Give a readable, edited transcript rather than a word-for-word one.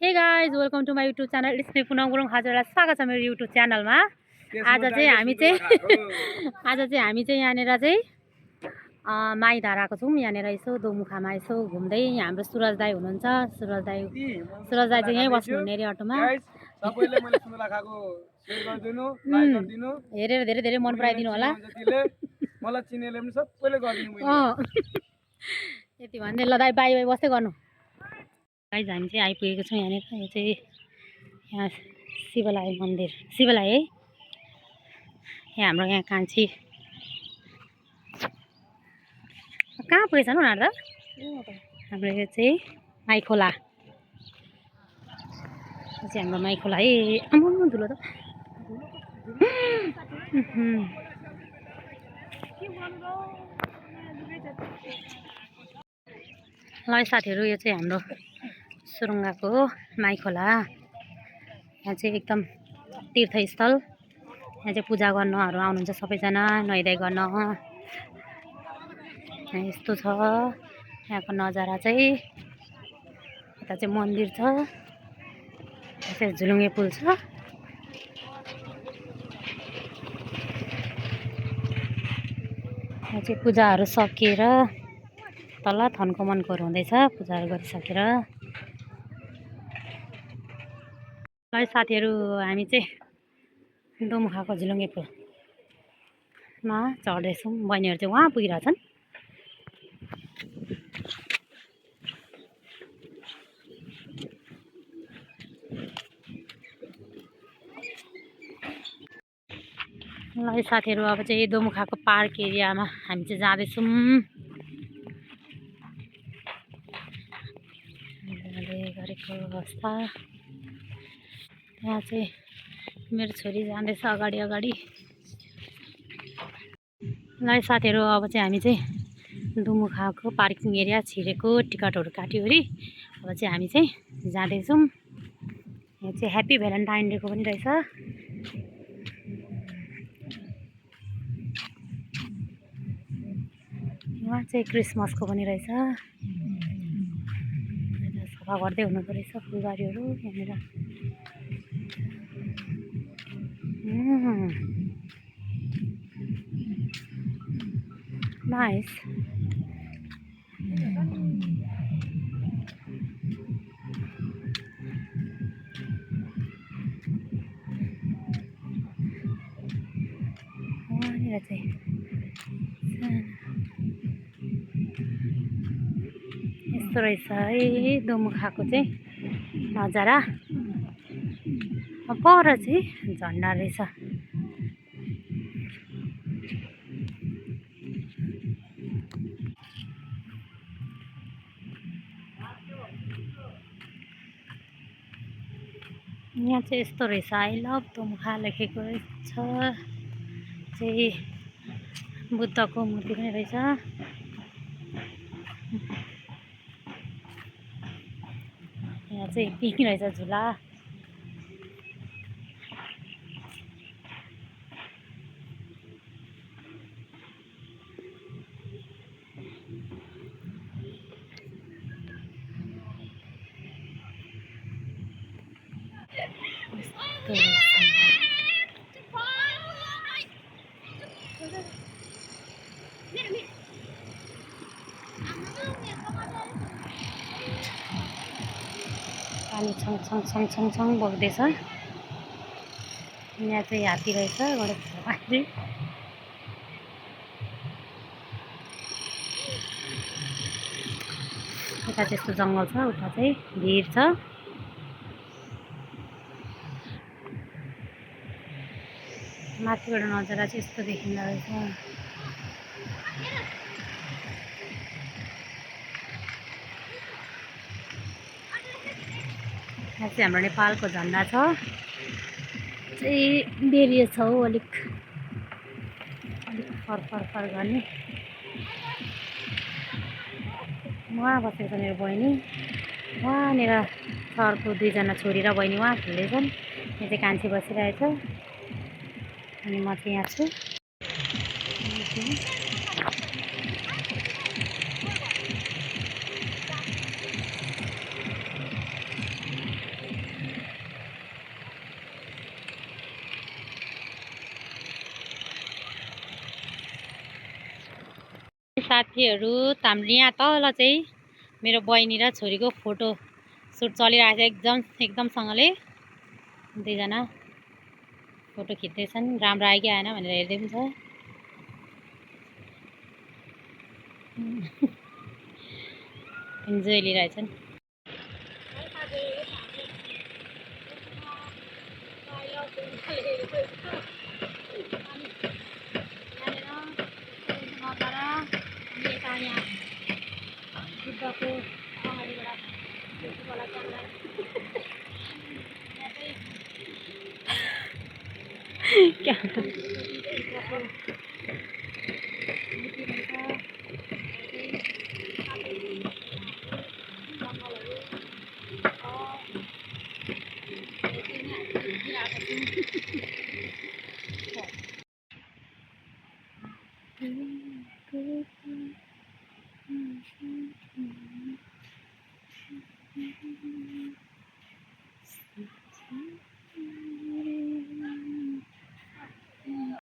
हे guys welcome to my YouTube channel it's me Punam Gurung. हजुरलाई स्वागत छ मेरो युट्युब च्यानलमा। आज चाहिँ हामी चाहिँ यहाँनिर चाहिँ माइधार आएको छौँ। यहाँनिर यसो दोमुखामा यसो घुम्दै यहाँ हाम्रो सुरज दाई हुनुहुन्छ। सुरज दाई चाहिँ यहीँ बस्नुहुने अरे अटोमा। हेरेर धेरै धेरै मन पराइदिनु होला। यति भन्दै ल दाई बाई बाई बस्दै गर्नु। गाइज हामी चाहिँ आइपुगेको छौँ यहाँनिर। यो चाहिँ यहाँ शिवलाय मन्दिर, शिवलाय है। यहाँ हाम्रो यहाँ कान्छी कहाँ पुगेछ न उनीहरू त। हाम्रो यो चाहिँ माइखोला, यो चाहिँ हाम्रो माइखोला है। आम्म धुलो त ल साथीहरू, यो चाहिँ हाम्रो सुरुङ्गाको माइखोला। यहाँ चाहिँ एकदम तीर्थस्थल। यहाँ चाहिँ पूजा गर्नहरू आउनुहुन्छ सबैजना, नुहाइधुवाइ गर्न। यहाँ यस्तो छ यहाँको नजारा चाहिँ। यता चाहिँ मन्दिर छ, यहाँ चाहिँ झुलुङ्गे पुल छ। यहाँ चाहिँ पूजाहरू सकिएर तल थन्कोमन्कोहरू हुँदैछ, पूजाहरू गरिसकेर। है साथीहरू, हामी चाहिँ दोमुखाको झुलुङ्गे पुलमा चढ्दैछौँ। बहिनीहरू चाहिँ उहाँ पुगिरहेछन्। ल साथीहरू, अब चाहिँ दोमुखाको पार्क एरियामा हामी चाहिँ जाँदैछौँ। गरेको अवस्था यहाँ चाहिँ मेरो छोरी जाँदैछ अगाडि अगाडि। ल साथीहरू, अब चाहिँ हामी चाहिँ दोमुखाको पार्किङ एरिया छिरेको, टिकटहरू काट्योरी अब चाहिँ हामी चाहिँ जाँदैछौँ। यहाँ चाहिँ ह्याप्पी भ्यालेन्टाइन डेको पनि रहेछ। उहाँ चाहिँ क्रिसमसको पनि रहेछ। सफा गर्दै हुनुहुँदो रहेछ फुलबारीहरू यहाँनिर। नाइस। वहाँनिर चाहिँ यस्तो रहेछ है दोमुखाको चाहिँ नजारा। पर चाहिँ झन्डा रहेछ। यहाँ चाहिँ यस्तो रहेछ, आई लभ दोमुखा लेखेको रहेछ। चाहिँ बुद्धको मूर्ति पनि रहेछ। यहाँ चाहिँ पिङ रहेछ झुला। पानी छङ छङ छङ छङ छङ बग्दैछ। यहाँ चाहिँ हात्ती रहेछ, गणेश भगवान। यता चाहिँ यस्तो जङ्गल छ, उता चाहिँ भिर छ। माथिबाट नजारा चाहिँ यस्तो देखिँदो रहेछ। यहाँ चाहिँ हाम्रो नेपालको झन्डा छ। चाहिँ बेरियो छ हौ, अलिक फर गर्ने। उहाँ बसेको छ मेरो बहिनी। उहाँनिर सरको दुईजना छोरी र बहिनी उहाँ खेल्दैछन्। यहाँ चाहिँ कान्छी बसिरहेछ अनि म चाहिँ यहाँ छु। साथीहरू हाम्रो यहाँ तल चाहिँ मेरो बहिनी र छोरीको फोटो सुट चलिरहेको छ एकदमसँगले। दुईजना फोटो खिच्दैछन्। राम्रो आयो कि आएन भनेर हेर्दै पनि छ। इन्जोय लिइरहेछन्।